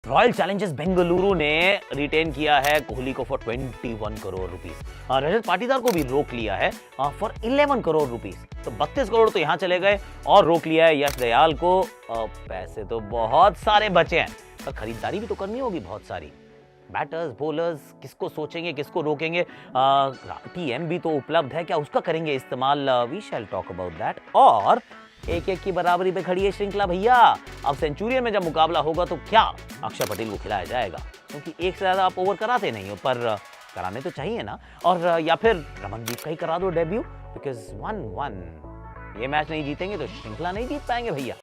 Royal Challengers Bengaluru ने retain किया है कोहली को फॉर 21 करोड़ रुपीस। रजत पाटीदार को भी रोक लिया है फॉर 11 करोड़ रुपीस। तो 32 करोड़ तो यहां चले गए और रोक लिया है यश दयाल को। पैसे तो बहुत सारे बचे हैं पर खरीदारी भी तो करनी होगी बहुत सारी। बैटर्स बॉलर्स किसको सोचेंगे, किसको रोकेंगे? टीएम भी तो उपलब्ध है, क्या उसका करेंगे इस्तेमाल? We shall talk about that. और एक एक की बराबरी पे खड़ी है श्रृंखला भैया। अब सेंचुरियन में जब मुकाबला होगा तो क्या अक्षर पटेल को खिलाया जाएगा? क्योंकि एक से ज्यादा आप ओवर कराते नहीं हो, पर कराने तो चाहिए ना। और या फिर रमनदीप का ही करा दो डेब्यू, बिकॉज 1-1 ये मैच नहीं जीतेंगे तो श्रृंखला नहीं जीत पाएंगे भैया।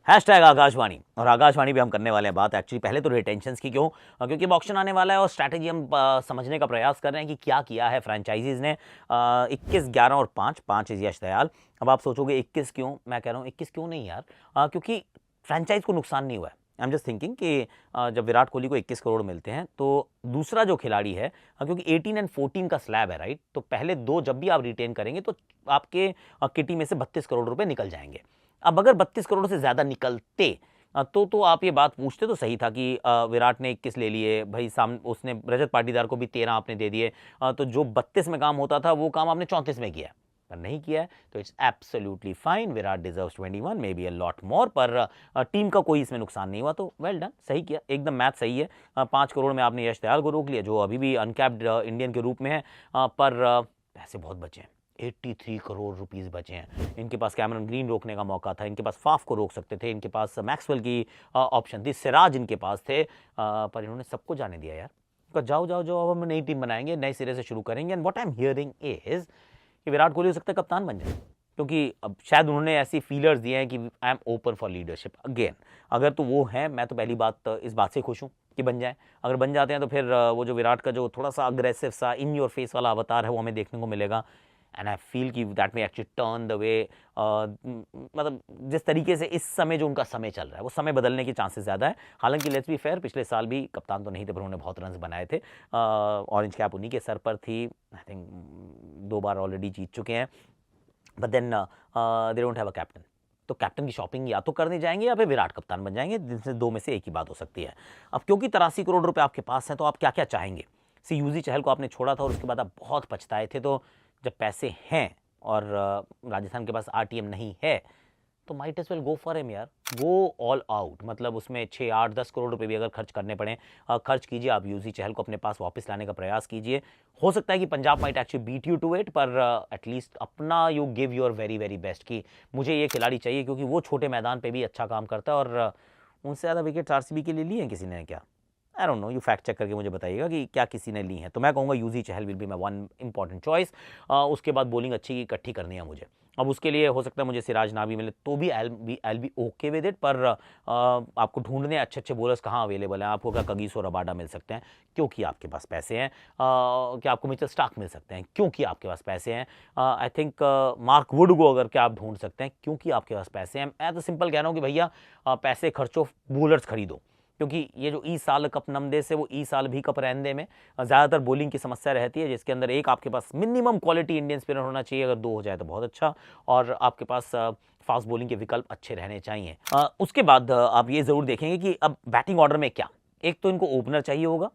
हैशटैग आकाशवाणी, और आकाशवाणी भी हम करने वाले हैं बात। एक्चुअली पहले तो रिटेंशंस की, क्यों? क्योंकि ऑक्शन आने वाला है और स्ट्रैटेजी हम समझने का प्रयास कर रहे हैं कि क्या किया है फ्रेंचाइजीज ने। 21, 11 और 5 इज यश दयाल। अब आप सोचोगे 21 क्यों? मैं कह रहा हूँ 21 क्यों नहीं यार, क्योंकि फ्रेंचाइज को नुकसान नहीं हुआ है। आई एम जस्ट थिंकिंग कि जब विराट कोहली को 21 करोड़ मिलते हैं तो दूसरा जो खिलाड़ी है, क्योंकि 18 और 14 का स्लैब है, राइट? तो पहले दो जब भी आप रिटेन करेंगे तो आपके किटी में से 32 करोड़ रुपए निकल जाएंगे। अब अगर 32 करोड़ से ज्यादा निकलते तो आप ये बात पूछते तो सही था कि विराट ने 21 ले लिए भाई, सामने उसने रजत पाटीदार को भी 13 आपने दे दिए, तो जो 32 में काम होता था वो काम आपने 34 में किया, पर नहीं किया है। तो it's absolutely fine. Virat deserves 21, may be a lot more, पर टीम का कोई इसमें नुकसान नहीं हुआ, तो वेल डन, सही किया, एकदम मैच सही है। 5 करोड़ में आपने यश दयाल को रोक लिया जो अभी भी अनकैप्ड इंडियन के रूप में है, पर पैसे बहुत बचे हैं। 83 करोड़ रुपीस बचे हैं। इनके पास कैमरन ग्रीन रोकने का मौका था, इनके पास फाफ को रोक सकते थे, इनके पास मैक्सवेल की ऑप्शन थी, सिराज इनके पास थे, पर इन्होंने सबको जाने दिया यार। तो जाओ जाओ जाओ, अब हम नई टीम बनाएंगे, नए सिरे से शुरू करेंगे। And what I am hearing is कि विराट कोहली हो सकता है कप्तान बन जाए, क्योंकि अब शायद उन्होंने ऐसी फीलर्स दिए हैं कि I am open for leadership again. अगर तो वो है, मैं तो पहली बात इस बात से खुश हूँ कि बन जाए। अगर बन जाते हैं तो फिर वो जो विराट का जो थोड़ा सा अग्रेसिव सा इन योर फेस वाला अवतार है वो हमें देखने को मिलेगा। एंड आई फील कि that may actually turn the way, मतलब जिस तरीके से इस समय जो उनका समय चल रहा है वो समय बदलने के चांसेस ज़्यादा है। हालांकि लेट्स बी फेयर, पिछले साल भी कप्तान तो नहीं थे पर उन्होंने बहुत रन्स बनाए थे। ऑरेंज कैप उन्हीं के सर पर थी, आई थिंक 2 बार ऑलरेडी जीत चुके हैं, but then they don't have a captain. तो कैप्टन की शॉपिंग या तो करने जाएंगे या फिर विराट कप्तान बन जाएंगे, जिनसे दो में से एक ही बात हो सकती है। अब क्योंकि 83 करोड़ रुपए आपके पास हैं तो आप क्या क्या चाहेंगे? सी यूजी चहल को आपने छोड़ा था और उसके बाद आप बहुत पछताए थे, तो जब पैसे हैं और राजस्थान के पास आरटीएम नहीं है तो might as well go for him यार, गो ऑल आउट। मतलब उसमें 6, 8, 10 करोड़ रुपए भी अगर खर्च करने पड़े, खर्च कीजिए। आप यूजी चहल को अपने पास वापस लाने का प्रयास कीजिए। हो सकता है कि Punjab might actually beat you to it, पर एटलीस्ट अपना you give your very very best कि मुझे ये खिलाड़ी चाहिए, क्योंकि वो छोटे मैदान पर भी अच्छा काम करता है। और उनसे ज़्यादा विकेट आरसीबी के लिए लिए हैं किसी ने क्या? I don't know, you fact check करके मुझे बताइएगा कि क्या किसी ने ली है। तो मैं कहूँगा Yuzi Chahal will be my one important choice. उसके बाद बॉलिंग अच्छी इकट्ठी करनी है मुझे। अब उसके लिए हो सकता है मुझे सिराज ना भी मिले तो भी आई बी ओके विद इट, पर आपको ढूंढने अच्छे अच्छे बॉलर्स कहाँ अवेलेबल हैं। आपको क्या कगिसो रबाडा मिल सकते हैं क्योंकि आपके पास पैसे हैं? क्या आपको मिचेल स्टार्क मिल सकते हैं क्योंकि आपके पास पैसे हैं? आई थिंक मार्क वुड को अगर क्या आप ढूंढ सकते हैं क्योंकि आपके पास पैसे हैं। मैं तो सिंपल कह रहा हूँ कि भैया पैसे खर्चो, बॉलर्स खरीदो, क्योंकि ये जो ई साल कप नमदे से वो ई साल भी कप रहने में ज़्यादातर बॉलिंग की समस्या रहती है, जिसके अंदर एक आपके पास मिनिमम क्वालिटी इंडियन स्पिनर होना चाहिए, अगर 2 हो जाए तो बहुत अच्छा, और आपके पास फास्ट बॉलिंग के विकल्प अच्छे रहने चाहिए। उसके बाद आप ये ज़रूर देखेंगे कि अब बैटिंग ऑर्डर में क्या, एक तो इनको ओपनर चाहिए होगा,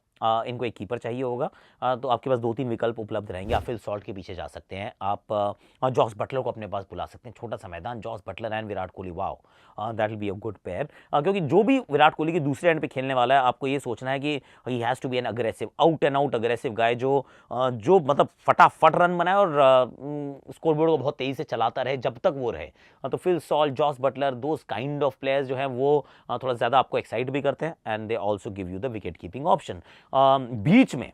इनको एक कीपर चाहिए होगा, तो आपके पास 2-3 विकल्प उपलब्ध रहेंगे। आप फिल सॉल्ट के पीछे जा सकते हैं, आप जॉस बटलर को अपने पास बुला सकते हैं। छोटा सा मैदान, Jos Buttler and Virat Kohli, wow that will be a good pair. क्योंकि जो भी विराट कोहली के दूसरे एंड पे खेलने वाला है, आपको ये सोचना है कि he has to be an aggressive, out and out aggressive guy, जो मतलब फटाफट रन बनाए और स्कोरबोर्ड को बहुत तेज़ी से चलाता रहे जब तक वो रहे। तो Phil Salt, Jos Buttler, those kind of players जो हैं वो थोड़ा ज़्यादा आपको एक्साइट भी करते हैं, and they also give you the wicket keeping option. बीच में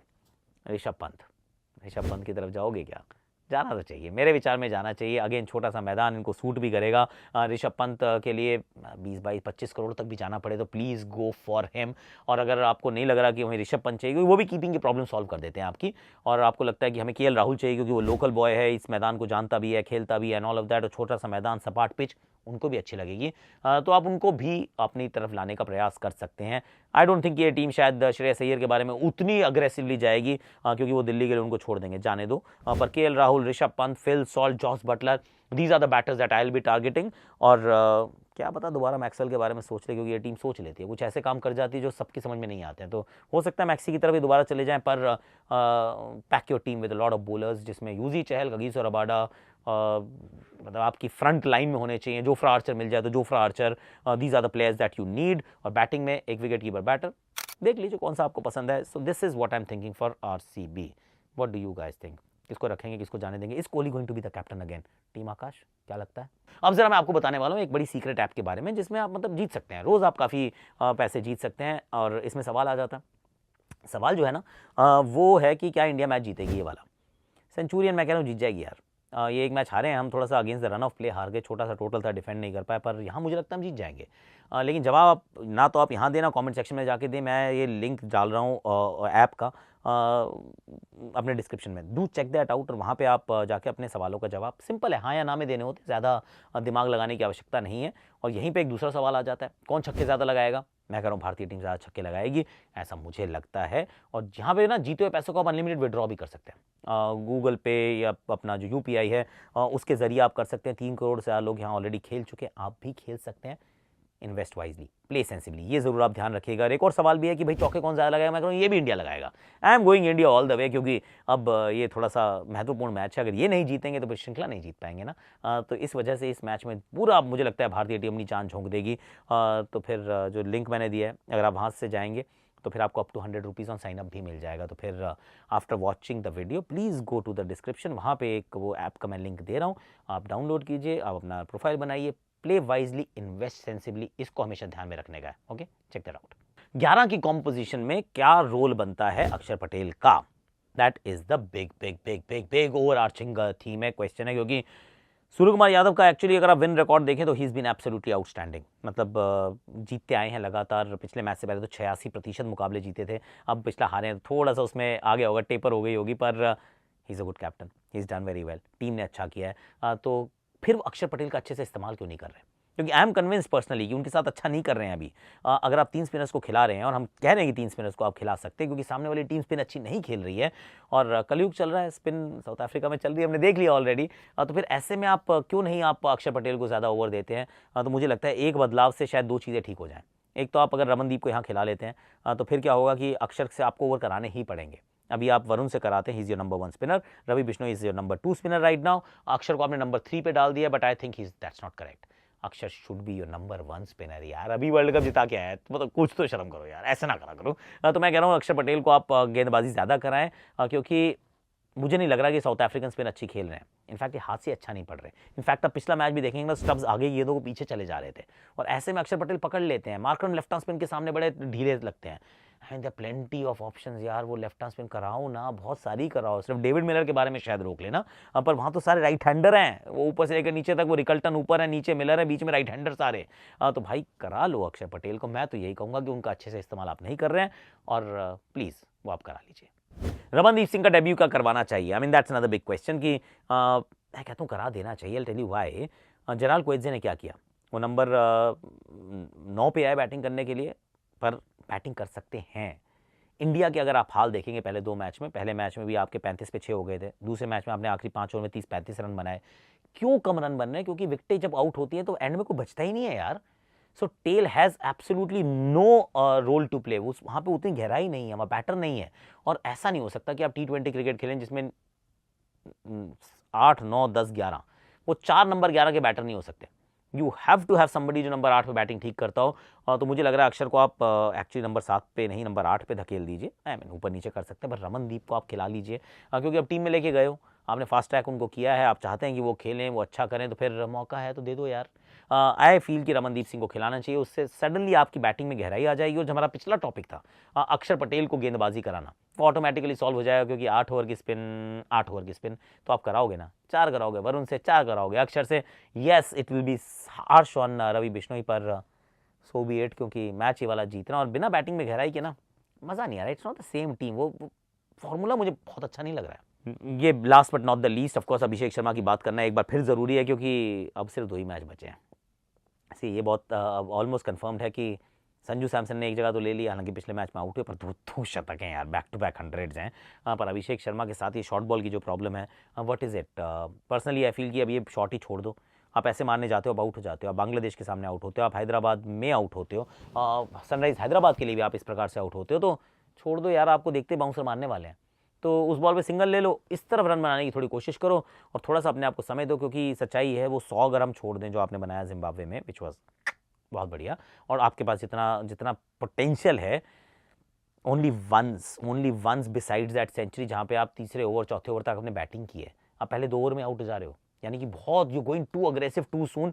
ऋषभ पंत की तरफ जाओगे क्या? जाना तो चाहिए, मेरे विचार में जाना चाहिए। अगेन छोटा सा मैदान इनको सूट भी करेगा। ऋषभ पंत के लिए 20, 22, 25 करोड़ तक भी जाना पड़े तो प्लीज़ गो फॉर हिम। और अगर आपको नहीं लग रहा कि हमें ऋषभ पंत चाहिए, क्योंकि वो भी कीपिंग की प्रॉब्लम सॉल्व कर देते हैं आपकी, और आपको लगता है कि हमें केएल राहुल चाहिए क्योंकि वो लोकल बॉय है, इस मैदान को जानता भी है, खेलता भी है, एंड ऑल ऑफ दैट, और छोटा सा मैदान, सपाट पिच उनको भी अच्छी लगेगी, तो आप उनको भी अपनी तरफ लाने का प्रयास कर सकते हैं। आई डोंट थिंक ये टीम शायद श्रेयस अय्यर के बारे में उतनी अग्रेसिवली जाएगी, क्योंकि वो दिल्ली के लिए उनको छोड़ देंगे, जाने दो। पर KL Rahul, Rishabh Pant, Phil Salt, Jos Buttler, these are the batters that I will be targeting. और क्या पता दोबारा मैक्सवेल के बारे में सोच ले, क्योंकि ये टीम सोच लेती है, कुछ ऐसे काम कर जाती है जो सबकी समझ में नहीं आते हैं। तो हो सकता है मैक्सी की तरफ ही दोबारा चले जाएं, पर pack your team with lot of bowlers, जिसमें यूजी चहल, कगिसो रबाडा, मतलब आपकी फ्रंट लाइन में होने चाहिए। जोफ्रा आर्चर मिल जाए तो Jofra Archer, these are the players that you need. और बैटिंग में एक विकेट कीपर बैटर, देख लीजिए कौन सा आपको पसंद है। So this is what I am thinking for RCB. What do you guys think? किसको रखेंगे, किसको जाने देंगे? Is Kohli going to be the captain again? Team Akash, क्या लगता है? अब जरा मैं आपको बताने वाला हूँ एक बड़ी सीक्रेट ऐप के बारे में, जिसमें आप मतलब जीत सकते हैं, रोज आप काफ़ी पैसे जीत सकते हैं। और इसमें सवाल आ जाता है, सवाल जो है ना वो है कि क्या इंडिया मैच जीतेगी? ये वाला सेंचुरियन मैं कह रहा हूँ जीत जाएगी यार। ये एक मैच हारे हैं हम, थोड़ा सा against the run of play हार गए, छोटा सा टोटल था, डिफेंड नहीं कर पाए, पर यहाँ मुझे लगता है हम जीत जाएंगे। लेकिन जवाब आप ना तो आप यहाँ देना, कमेंट सेक्शन में जाके दें, मैं ये लिंक डाल रहा हूँ ऐप का अपने डिस्क्रिप्शन में, डू चेक दैट आउट। और वहाँ पे आप जाके अपने सवालों का जवाब सिंपल है, हाँ या ना में देने होते, ज़्यादा दिमाग लगाने की आवश्यकता नहीं है। और यहीं पे एक दूसरा सवाल आ जाता है, कौन छक्के ज़्यादा लगाएगा? मैं कह रहा हूँ भारतीय टीम ज़्यादा छक्के लगाएगी, ऐसा मुझे लगता है। और यहाँ पे ना जीते हुए पैसों को आप अनलिमिटेड विड्रॉ भी कर सकते हैं, गूगल पे या अपना जो यूपीआई है उसके ज़रिए आप कर सकते हैं। 3 करोड़ से ज़्यादा लोग यहाँ ऑलरेडी खेल चुके हैं, आप भी खेल सकते हैं। इन्वेस्ट वाइजली, प्ले सेंसिबली, ये जरूर आप ध्यान रखिएगा। और एक और सवाल भी है कि भाई चौके कौन ज़्यादा लगाएगा? मैं कह रहा हूँ ये भी इंडिया लगाएगा। I am going India all the way, क्योंकि अब ये थोड़ा सा महत्वपूर्ण मैच है, अगर ये नहीं जीतेंगे तो फिर श्रृंखला नहीं जीत पाएंगे ना। तो इस वजह से इस मैच में पूरा मुझे लगता है भारतीय टीम अपनी जान झोंक देगी। तो फिर जो लिंक मैंने दिया है, अगर आप वहाँ से जाएंगे तो फिर आपको up to 100 rupees on sign up भी मिल जाएगा। तो फिर after watching the video please go to the description, वहाँ पे एक वो ऐप का मैं लिंक दे रहा हूँ, आप डाउनलोड कीजिए, आप अपना प्रोफाइल बनाइए, प्ले वाइजली, इन्वेस्ट सेंसिबली, इसको हमेशा ध्यान में रखने का है। Okay, check that out. 11 की कॉम्पोजिशन में क्या रोल बनता है अक्षर पटेल का? That is the big big big big big over arching theme है, क्वेश्चन है, क्योंकि सूर्य कुमार यादव का एक्चुअली अगर आप विन रिकॉर्ड देखें तो he is been absolutely outstanding. मतलब जीतते आए हैं लगातार, पिछले मैच से पहले तो 86% मुकाबले जीते थे, अब पिछला हारे हैं, थोड़ा सा उसमें आगे होगा, टेपर हो गई होगी, पर he is a good captain, he is done very well, team ने अच्छा किया है। तो फिर अक्षर पटेल का अच्छे से इस्तेमाल क्यों नहीं कर रहे? क्योंकि आई एम कन्विंस पर्सनली कि उनके साथ अच्छा नहीं कर रहे हैं अभी। अगर आप 3 स्पिनर्स को खिला रहे हैं, और हम कह रहे हैं कि 3 स्पिनर्स को आप खिला सकते हैं, क्योंकि सामने वाली टीम स्पिन अच्छी नहीं खेल रही है, और कलयुग चल रहा है, स्पिन साउथ अफ्रीका में चल रही है, हमने देख लिया ऑलरेडी। तो फिर ऐसे में आप क्यों नहीं आप अक्षर पटेल को ज़्यादा ओवर देते हैं? तो मुझे लगता है एक बदलाव से शायद 2 चीज़ें ठीक हो जाएँ। एक तो आप अगर रमनदीप को यहाँ खिला लेते हैं तो फिर क्या होगा कि अक्षर से आपको ओवर कराने ही पड़ेंगे। अभी आप वरुण से कराते हैं, he is your number 1 spinner, Ravi Bishnoi is your number 2 spinner right now. Akshar को आपने नंबर 3 पे डाल दिया, but I think that's not correct. Akshar should be your number 1 spinner यार, अभी वर्ल्ड कप जिता के आया है, मतलब कुछ तो शर्म करो यार, ऐसे ना करा करो। तो मैं कह रहा हूँ अक्षर पटेल को आप गेंदबाजी ज़्यादा कराएं, क्योंकि मुझे नहीं लग रहा कि साउथ अफ्रीकन स्पिन अच्छी खेल रहे हैं, इनफैक्ट ये हाथ से अच्छा नहीं पड़ रहे। इनफैक्ट आप पिछला मैच भी देखेंगे ना, स्टब्स आगे गेंदों को पीछे चले जा रहे थे, और ऐसे में अक्षर पटेल पकड़ लेते हैं। मार्करम लेफ्ट आर्म स्पिन के सामने बड़े ढीले लगते हैं, and there plenty of options यार, वो लेफ्ट आर्म स्पिन कराओ ना, बहुत सारी कराओ, सिर्फ डेविड मिलर के बारे में शायद रोक लेना, पर वहाँ तो सारे राइट हैंडर हैं, वो ऊपर से लेकर नीचे तक, वो रिकल्टन ऊपर है, नीचे मिलर है, बीच में राइट हैंडर सारे। तो भाई करा लो अक्षर पटेल को, मैं तो यही कहूँगा कि उनका अच्छे से इस्तेमाल आप नहीं कर रहे हैं, और प्लीज़ वो आप करा लीजिए। रमनदीप सिंह का डेब्यू का करवाना चाहिए, I mean that's another big question, कि मैं कहता हूँ करा देना चाहिए। Tell you why. जलाल क्वेजे ने क्या किया, वो नंबर 9 पे आए बैटिंग करने के लिए, पर बैटिंग कर सकते हैं। इंडिया के अगर आप हाल देखेंगे पहले 2 मैच में, पहले मैच में भी आपके 35 पे 6 हो गए थे, दूसरे मैच में आपने आखिरी 5 ओवर में 30-35 रन बनाए। क्यों कम रन बन रहे हैं? क्योंकि विकेटें जब आउट होती हैं तो एंड में कोई बचता ही नहीं है यार। So tail has absolutely no role to play, वहाँ पे उतनी गहराई नहीं है, वहाँ बैटर नहीं है। और ऐसा नहीं हो सकता कि आप T20 क्रिकेट खेलें जिसमें 8, 9, 10, 11, वो 4 नंबर 11 के बैटर नहीं हो सकते। You have to have somebody जो नंबर 8 पे बैटिंग ठीक करता हो। तो मुझे लग रहा है अक्षर को आप एक्चुअली नंबर 7 पे नहीं, नंबर 8 पे धकेल दीजिए। आई मीन ऊपर नीचे कर सकते हैं, पर रमनदीप को आप खिला लीजिए, क्योंकि अब टीम में लेके गए हो, आपने फास्ट ट्रैक उनको किया है, आप चाहते हैं कि वो खेलें, वो अच्छा करें, तो फिर मौका है तो दे दो यार। आई फील कि रमनदीप सिंह को खिलाना चाहिए, उससे सडनली आपकी बैटिंग में गहराई आ जाएगी। और जो हमारा पिछला टॉपिक था अक्षर पटेल को गेंदबाजी कराना, वो ऑटोमेटिकली सॉल्व हो जाएगा, क्योंकि 8 ओवर की स्पिन तो आप कराओगे ना, 4 कराओगे, वरुण से 4 कराओगे, अक्षर से yes it will be harsh on Ravi Bishnoi, पर सो बी इट, क्योंकि मैच ये वाला जीतना और बिना बैटिंग में गहराई के ना मज़ा नहीं आ रहा। It's not the same team, वो फॉर्मूला मुझे बहुत अच्छा नहीं लग रहा है। ये last but not the least, of course Abhishek Sharma की बात करना एक बार फिर ज़रूरी है, क्योंकि अब सिर्फ 2 ही मैच बचे हैं। ये बहुत ऑलमोस्ट कन्फर्म्ड है कि संजू सैमसन ने एक जगह तो ले लिया, हालांकि पिछले मैच में आउट हुए, पर दो शतक हैं यार, बैक टू बैक 100s हैं। पर अभिषेक शर्मा के साथ ये शॉर्ट बॉल की जो प्रॉब्लम है, what is it, personally I feel कि अब ये शॉट ही छोड़ दो। आप ऐसे मारने जाते हो, अब आउट हो जाते हो, आप बांग्लादेश के सामने आउट होते हो, आप हैदराबाद में आउट होते हो, सनराइज हैदराबाद के लिए भी आप इस प्रकार से आउट होते हो, तो छोड़ दो यार, आपको देखते बाउंसर मारने वाले हैं। तो उस बॉल पे सिंगल ले लो, इस तरफ रन बनाने की थोड़ी कोशिश करो और थोड़ा सा अपने आप को समय दो, क्योंकि सच्चाई है वो 100 अगर हम छोड़ दें जो आपने बनाया जिम्बाब्वे में, विच वॉज बहुत बढ़िया, और आपके पास जितना जितना पोटेंशियल है, only once besides that century, जहाँ पे आप तीसरे ओवर चौथे ओवर तक आपने बैटिंग की है, आप पहले 2 ओवर में आउट हो जा रहे हो, यानी कि बहुत you going to aggressive too soon,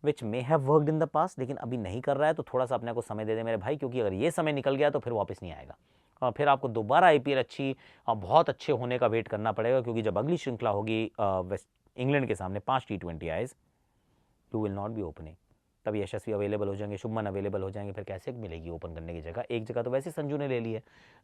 which may have worked in the past, लेकिन अभी नहीं कर रहा है, तो थोड़ा सा अपने को समय दे दे मेरे भाई, क्योंकि अगर ये समय निकल गया तो फिर वापस नहीं आएगा, और फिर आपको दोबारा आईपीएल अच्छी और बहुत अच्छे होने का वेट करना पड़ेगा, क्योंकि जब अगली श्रृंखला होगी वेस्ट इंग्लैंड के सामने 5 T20 eyes, you will not be opening, तब यशस्वी अवेलेबल हो जाएंगे, शुभमन अवेलेबल हो जाएंगे, फिर कैसे मिलेगी ओपन करने की जगह, एक जगह तो वैसे संजू ने ले ली है।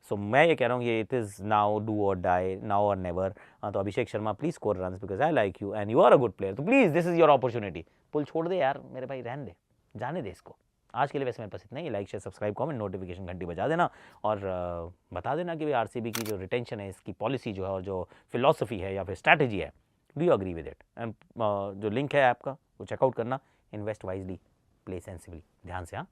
सो मैं ये कह रहा हूँ ये it is now do or die, now or never. तो Abhishek Sharma please score run because I like you and you are a good player, तो please this is your opportunity, पुल छोड़ दे यार मेरे भाई, रहने दे, जाने दे इसको। आज के लिए वैसे मेरे पास इतना ही, like share subscribe comment notification घंटी बजा देना, और बता देना कि भाई आरसीबी की जो रिटेंशन है, इसकी पॉलिसी जो है और जो फिलॉसफी है या फिर स्ट्रैटेजी है, do you agree with it, and जो लिंक है ऐप का वो चेकआउट करना, इन्वेस्ट वाइजली, प्ले सेंसिबली, ध्यान से। हाँ।